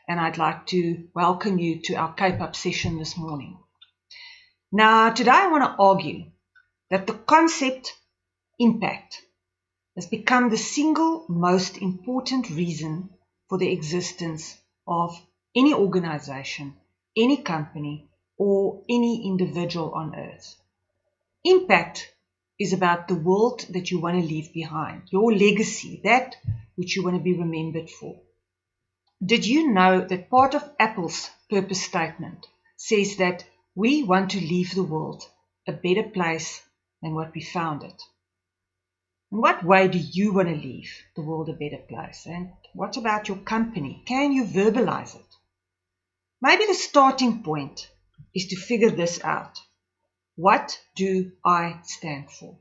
and I'd like to welcome you to our Cape Up session this morning. Now, today I want to argue that the concept impact has become the single most important reason for the existence of any organization, any company, or any individual on earth. Impact is about the world that you want to leave behind, your legacy, that which you want to be remembered for. Did you know that part of Apple's purpose statement says that we want to leave the world a better place than what we found it? In what way do you want to leave the world a better place? And what about your company? Can you verbalize it? Maybe the starting point is to figure this out. What do I stand for?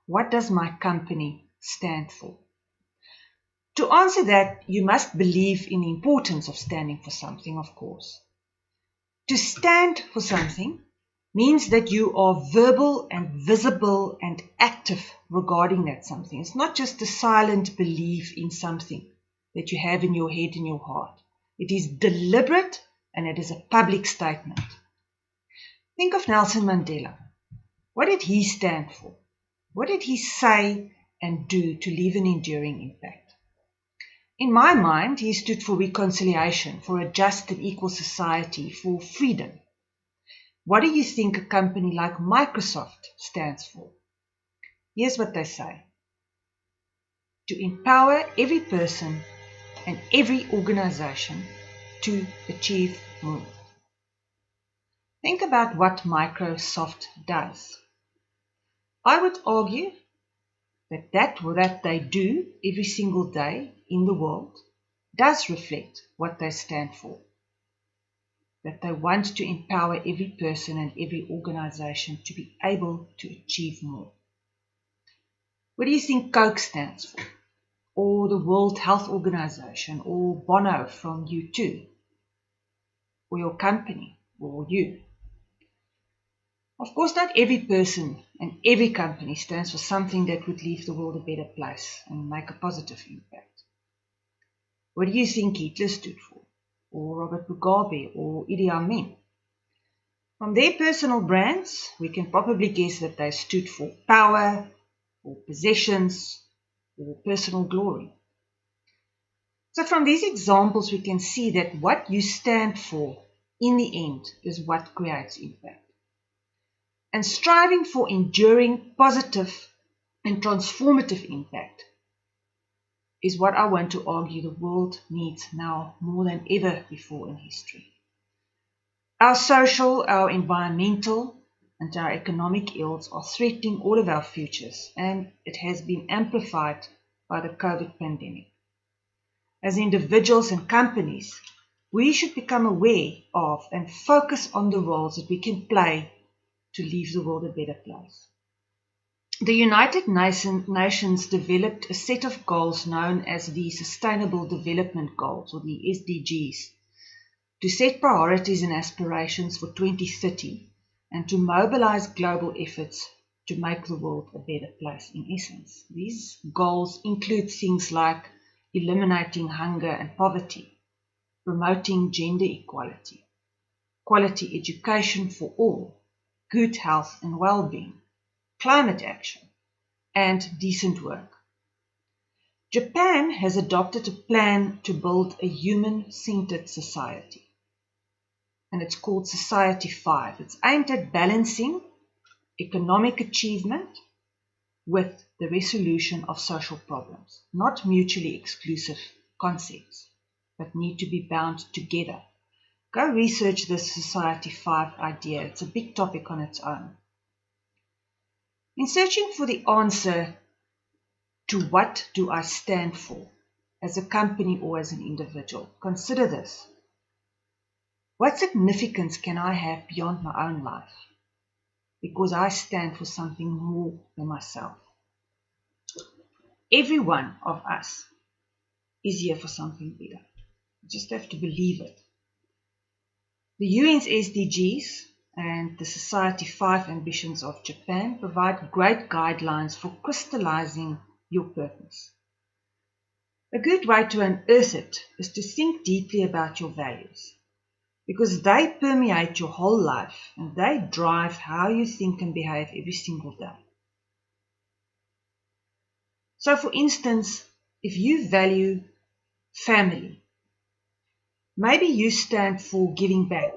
What does my company stand for? To answer that, you must believe in the importance of standing for something, of course. To stand for something means that you are verbal and visible and active regarding that something. It's not just a silent belief in something that you have in your head and your heart. It is deliberate and it is a public statement. Think of Nelson Mandela. What did he stand for? What did he say and do to leave an enduring impact? In my mind, he stood for reconciliation, for a just and equal society, for freedom. What do you think a company like Microsoft stands for? Here's what they say: to empower every person and every organization to achieve more. Think about what Microsoft does. I would argue that what they do every single day in the world does reflect what they stand for. That they want to empower every person and every organization to be able to achieve more. What do you think Coke stands for? Or the World Health Organization, or Bono from U2, or your company, or you? Of course, not every person and every company stands for something that would leave the world a better place and make a positive impact. What do you think Hitler stood for? Or Robert Mugabe, or Idi Amin? From their personal brands, we can probably guess that they stood for power, or possessions, or personal glory. So from these examples, we can see that what you stand for, in the end, is what creates impact. And striving for enduring, positive, and transformative impact is what I want to argue the world needs now more than ever before in history. Our social, our environmental, and our economic ills are threatening all of our futures, and it has been amplified by the COVID pandemic. As individuals and companies, we should become aware of and focus on the roles that we can play to leave the world a better place. The United Nations developed a set of goals known as the Sustainable Development Goals, or the SDGs, to set priorities and aspirations for 2030 and to mobilize global efforts to make the world a better place in essence. These goals include things like eliminating hunger and poverty, promoting gender equality, quality education for all, good health and well-being, climate action, and decent work. Japan has adopted a plan to build a human-centered society, and it's called Society 5. It's aimed at balancing economic achievement with the resolution of social problems, not mutually exclusive concepts, but need to be bound together. Go research this Society 5 idea. It's a big topic on its own. In searching for the answer to what do I stand for as a company or as an individual, consider this. What significance can I have beyond my own life? Because I stand for something more than myself. Every one of us is here for something bigger. You just have to believe it. The UN's SDGs and the Society 5 ambitions of Japan provide great guidelines for crystallizing your purpose. A good way to unearth it is to think deeply about your values, because they permeate your whole life and they drive how you think and behave every single day. So, for instance, if you value family, maybe you stand for giving back,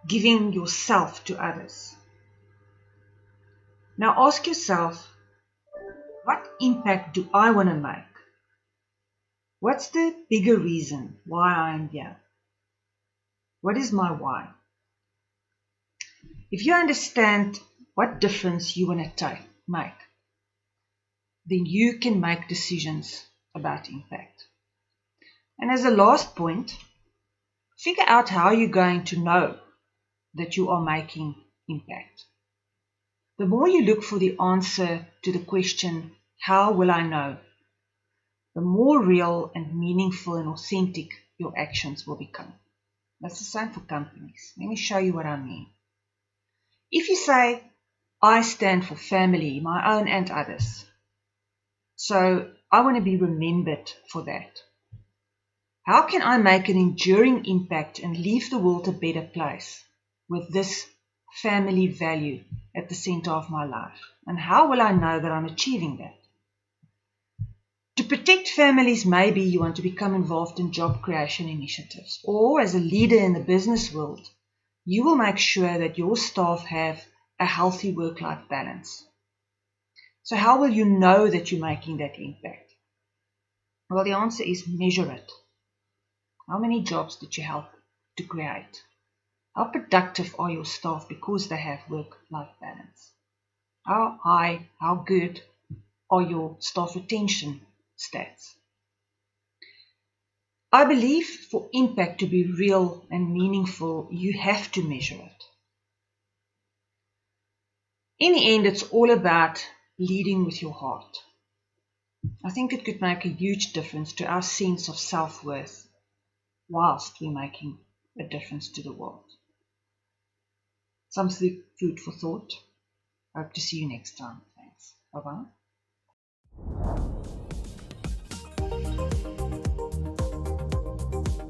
giving yourself to others. Now ask yourself, what impact do I want to make? What's the bigger reason why I am here? What is my why? If you understand what difference you want to make, then you can make decisions about impact. And as a last point, figure out how you're going to know that you are making impact. The more you look for the answer to the question, how will I know? The more real and meaningful and authentic your actions will become. That's the same for companies. Let me show you what I mean. If you say, I stand for family, my own and others, so I want to be remembered for that. How can I make an enduring impact and leave the world a better place with this family value at the center of my life? And how will I know that I'm achieving that? To protect families, maybe you want to become involved in job creation initiatives, or as a leader in the business world, you will make sure that your staff have a healthy work-life balance. So how will you know that you're making that impact? Well, the answer is measure it. How many jobs did you help to create? How productive are your staff because they have work-life balance? How high, how good are your staff retention stats? I believe for impact to be real and meaningful, you have to measure it. In the end, it's all about leading with your heart. I think it could make a huge difference to our sense of self-worth whilst we're making a difference to the world. Some food for thought. Hope to see you next time. Thanks. Bye-bye.